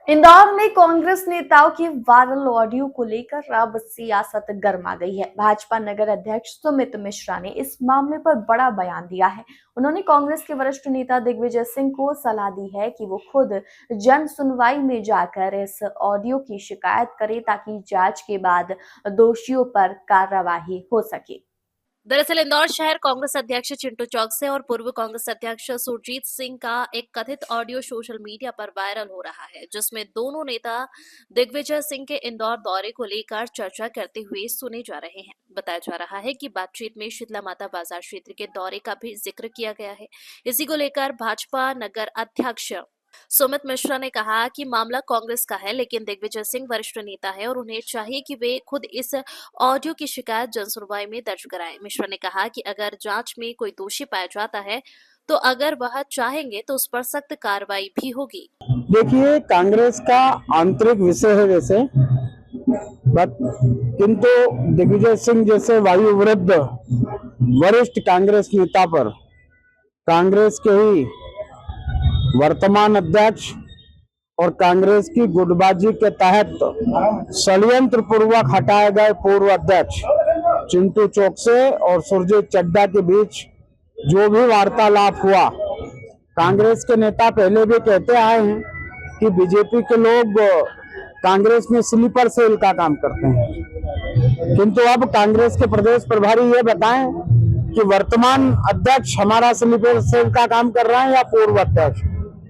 इंदौर में कांग्रेस नेताओं के वायरल ऑडियो को लेकर अब सियासत गर्मा गई है। भाजपा नगर अध्यक्ष सुमित मिश्रा ने इस मामले पर बड़ा बयान दिया है। उन्होंने कांग्रेस के वरिष्ठ नेता दिग्विजय सिंह को सलाह दी है कि वो खुद जन सुनवाई में जाकर इस ऑडियो की शिकायत करें ताकि जांच के बाद दोषियों पर कार्रवाई हो सके। दरअसल इंदौर शहर कांग्रेस अध्यक्ष चिंटू चौकसे और पूर्व कांग्रेस अध्यक्ष सुरजीत सिंह का एक कथित ऑडियो सोशल मीडिया पर वायरल हो रहा है, जिसमें दोनों नेता दिग्विजय सिंह के इंदौर दौरे को लेकर चर्चा करते हुए सुने जा रहे हैं। बताया जा रहा है कि बातचीत में शीतला माता बाजार क्षेत्र के दौरे का भी जिक्र किया गया है। इसी को लेकर भाजपा नगर अध्यक्ष सुमित मिश्रा ने कहा कि मामला कांग्रेस का है, लेकिन दिग्विजय सिंह वरिष्ठ नेता है और उन्हें चाहिए कि वे खुद इस ऑडियो की शिकायत जनसुनवाई में दर्ज कराएं। मिश्रा ने कहा कि अगर जांच में कोई दोषी पाया जाता है तो अगर वह चाहेंगे तो उस पर सख्त कार्रवाई भी होगी। देखिए, कांग्रेस का आंतरिक विषय है वैसे, बट किंतु दिग्विजय सिंह जैसे वायुवृद्ध वरिष्ठ कांग्रेस नेता पर कांग्रेस के ही वर्तमान अध्यक्ष और कांग्रेस की गुटबाजी के तहत षड्यंत्र पूर्वक हटाए गए पूर्व अध्यक्ष चिंटू चौकसे और सुरजीत चड्डा के बीच जो भी वार्तालाप हुआ, कांग्रेस के नेता पहले भी कहते आए हैं कि बीजेपी के लोग कांग्रेस में स्लीपर सेल का काम करते हैं, किंतु अब कांग्रेस के प्रदेश प्रभारी ये बताएं कि वर्तमान अध्यक्ष हमारा स्लीपर सेल का काम कर रहा है या पूर्व अध्यक्ष,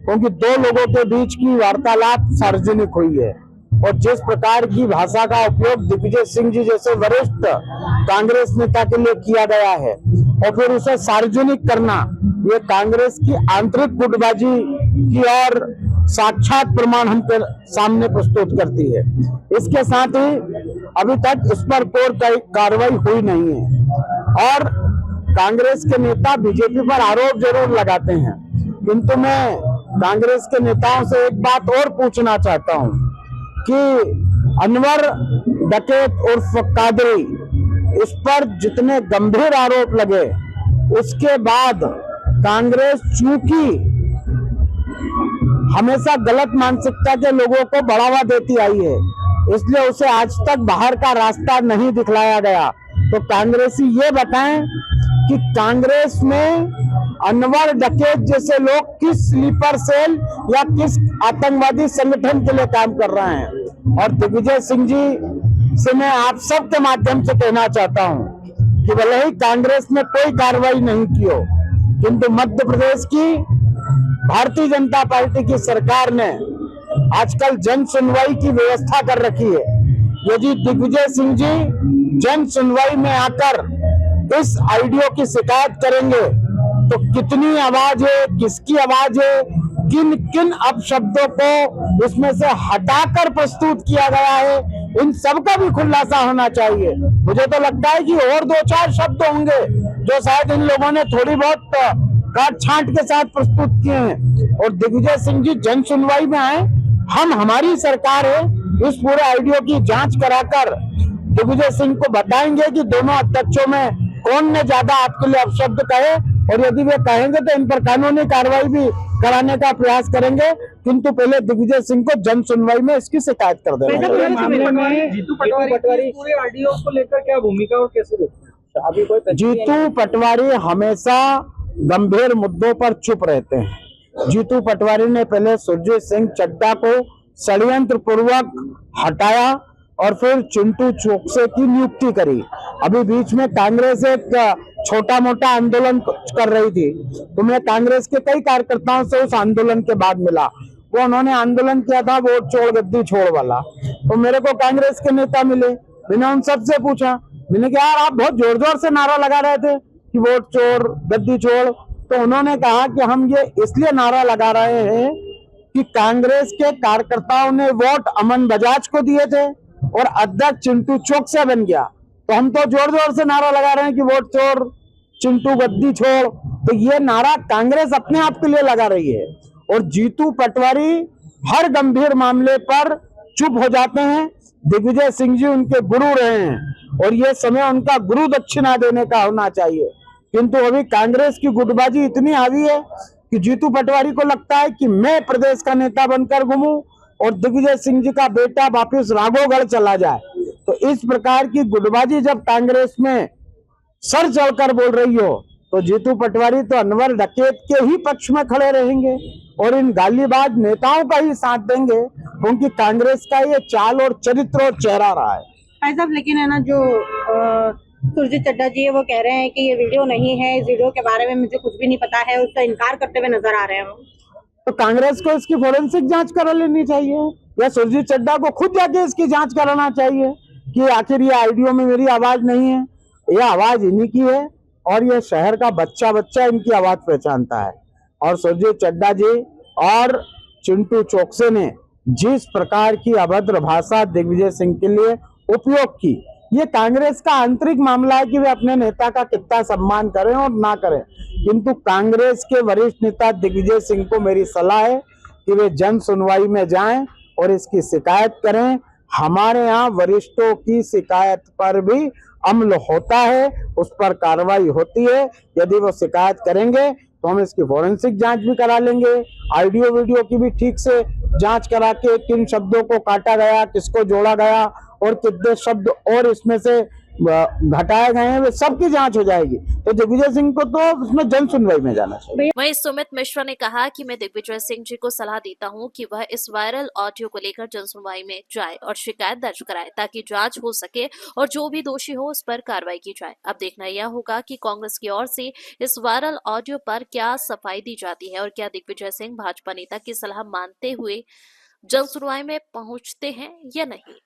क्योंकि दो लोगों के बीच की वार्तालाप सार्वजनिक हुई है और जिस प्रकार की भाषा का उपयोग दिग्विजय सिंह जी जैसे वरिष्ठ कांग्रेस नेता के लिए किया गया है और फिर उसे सार्वजनिक करना, ये कांग्रेस की आंतरिक गुटबाजी की और साक्षात प्रमाण हम सामने प्रस्तुत करती है। इसके साथ ही अभी तक इस पर कोई कार्रवाई हुई नहीं है और कांग्रेस के नेता बीजेपी पर आरोप जरूर लगाते हैं, किंतु मैं कांग्रेस के नेताओं से एक बात और पूछना चाहता हूं कि अनवर डकैत उर्फ कादरी, इस पर जितने गंभीर आरोप लगे उसके बाद कांग्रेस चूंकि हमेशा गलत मानसिकता के लोगों को बढ़ावा देती आई है, इसलिए उसे आज तक बाहर का रास्ता नहीं दिखलाया गया। तो कांग्रेसी ये बताएं कि कांग्रेस में अनवर डकैत जैसे लोग किस स्लीपर सेल या किस आतंकवादी संगठन के लिए काम कर रहे हैं। और दिग्विजय सिंह जी से मैं आप सबके माध्यम से कहना चाहता हूं कि भले ही कांग्रेस ने कोई कार्रवाई नहीं की हो, किंतु मध्य प्रदेश की भारतीय जनता पार्टी की सरकार ने आजकल जन सुनवाई की व्यवस्था कर रखी है। यदि दिग्विजय सिंह जी जन सुनवाई में आकर इस ऑडियो की शिकायत करेंगे तो कितनी आवाज है, किसकी आवाज है, किन किन अपशब्दों को इसमें से हटाकर प्रस्तुत किया गया है, इन सब का भी खुलासा होना चाहिए। मुझे तो लगता है कि और दो चार शब्द होंगे जो शायद इन लोगों ने थोड़ी बहुत काट छांट के साथ प्रस्तुत किए हैं। और दिग्विजय सिंह जी जन सुनवाई में आए, हमारी सरकार है, इस पूरे ऑडियो की जांच कराकर दिग्विजय सिंह को बताएंगे कि दोनों अध्यक्षों में कौन ने ज्यादा आपके लिए अपशब्द कहे, और यदि वे कहेंगे तो इन पर कानूनी कार्रवाई भी कराने का प्रयास करेंगे, किंतु पहले दिग्विजय सिंह को जन सुनवाई में इसकी शिकायत कर देना। मामले में जीतू पटवारी पूरे ऑडियो को लेकर क्या भूमिका और कैसे देखते हैं? अभी कोई जीतू पटवारी हमेशा गंभीर मुद्दों पर चुप रहते हैं। जीतू पटवारी ने पहले सुरजीत सिंह चड्डा को षड्यंत्र पूर्वक हटाया और फिर चिंटू चौकसे की नियुक्ति करी। अभी बीच में कांग्रेस एक छोटा मोटा आंदोलन कर रही थी, तो मैं कांग्रेस के कई कार्यकर्ताओं से उस आंदोलन के बाद मिला। वो उन्होंने आंदोलन किया था वोट छोड़ गद्दी छोड़ वाला, तो मेरे को कांग्रेस के नेता मिले। मैंने उन सबसे पूछा, मैंने कहा यार आप बहुत जोर जोर से नारा लगा रहे थे कि वोट छोड़ गद्दी छोड़, तो उन्होंने कहा कि हम ये इसलिए नारा लगा रहे हैं कि कांग्रेस के कार्यकर्ताओं ने वोट अमन बजाज को दिए थे और अध्यक्ष चिंटू चौकसे बन गया, तो हम तो जोर जोर से नारा लगा रहे हैं कि वोट छोड़, चिंटू गद्दी छोड़। तो ये नारा कांग्रेस अपने आप के लिए लगा रही है और जीतू पटवारी हर गंभीर मामले पर चुप हो जाते हैं। दिग्विजय सिंह जी उनके गुरु रहे हैं और ये समय उनका गुरु दक्षिणा देने का होना चाहिए, किंतु अभी कांग्रेस की गुटबाजी इतनी हावी है कि जीतू पटवारी को लगता है कि मैं प्रदेश का नेता बनकर घूमूं और दिग्विजय सिंह जी का बेटा वापिस राघवगढ़ चला जाए। तो इस प्रकार की गुटबाजी जब कांग्रेस में सर चढ़कर बोल रही हो तो जीतू पटवारी तो अनवर डकैत के ही पक्ष में खड़े रहेंगे और इन गालीबाज नेताओं का ही साथ देंगे, क्योंकि कांग्रेस का ये चाल और चरित्र और चेहरा रहा है। भाई साहब, लेकिन है ना, जो सुरजीत चड्ढा जी है वो कह रहे हैं कि ये वीडियो नहीं है, इस वीडियो के बारे में मुझे कुछ भी नहीं पता है, उसका इनकार करते हुए नजर आ रहे हैं। तो कांग्रेस को इसकी फोरेंसिक जांच करा लेनी चाहिए या सुरजीत चड्ढा को खुद जाके इसकी जांच कराना चाहिए कि आखिर ये ऑडियो में मेरी आवाज नहीं है, यह आवाज इन्हीं की है और ये शहर का बच्चा बच्चा इनकी आवाज पहचानता है। और सुरजीत चड्ढा जी और चिंटू चोकसे ने जिस प्रकार की अभद्र भाषा दिग्विजय सिंह के लिए उपयोग की, ये कांग्रेस का आंतरिक मामला है कि वे अपने नेता का कितना सम्मान करें और ना करें। किंतु कांग्रेस के वरिष्ठ नेता दिग्विजय सिंह को मेरी सलाह है कि वे जन सुनवाई में जाएं और इसकी शिकायत करें। हमारे यहाँ वरिष्ठों की शिकायत पर भी अमल होता है, उस पर कार्रवाई होती है। यदि वो शिकायत करेंगे तो हम इसकी फोरेंसिक जांच भी करा लेंगे, ऑडियो वीडियो की भी ठीक से जांच करा के किन शब्दों को काटा गया, किसको जोड़ा गया और कितने शब्द और इसमें से घटाए गए हैं, वे सबकी जांच हो जाएगी। तो दिग्विजय सिंह को तो उसमें जन सुनवाई में जाना चाहिए। वहीं सुमित मिश्रा ने कहा कि मैं दिग्विजय सिंह जी को सलाह देता हूं कि वह इस वायरल ऑडियो को लेकर जन सुनवाई में जाए और शिकायत दर्ज कराए ताकि जांच हो सके और जो भी दोषी हो उस पर कार्रवाई की जाए। अब देखना यह होगा कि कांग्रेस की ओर से इस वायरल ऑडियो पर क्या सफाई दी जाती है और क्या दिग्विजय सिंह भाजपा नेता की सलाह मानते हुए जन सुनवाई में पहुंचते हैं या नहीं।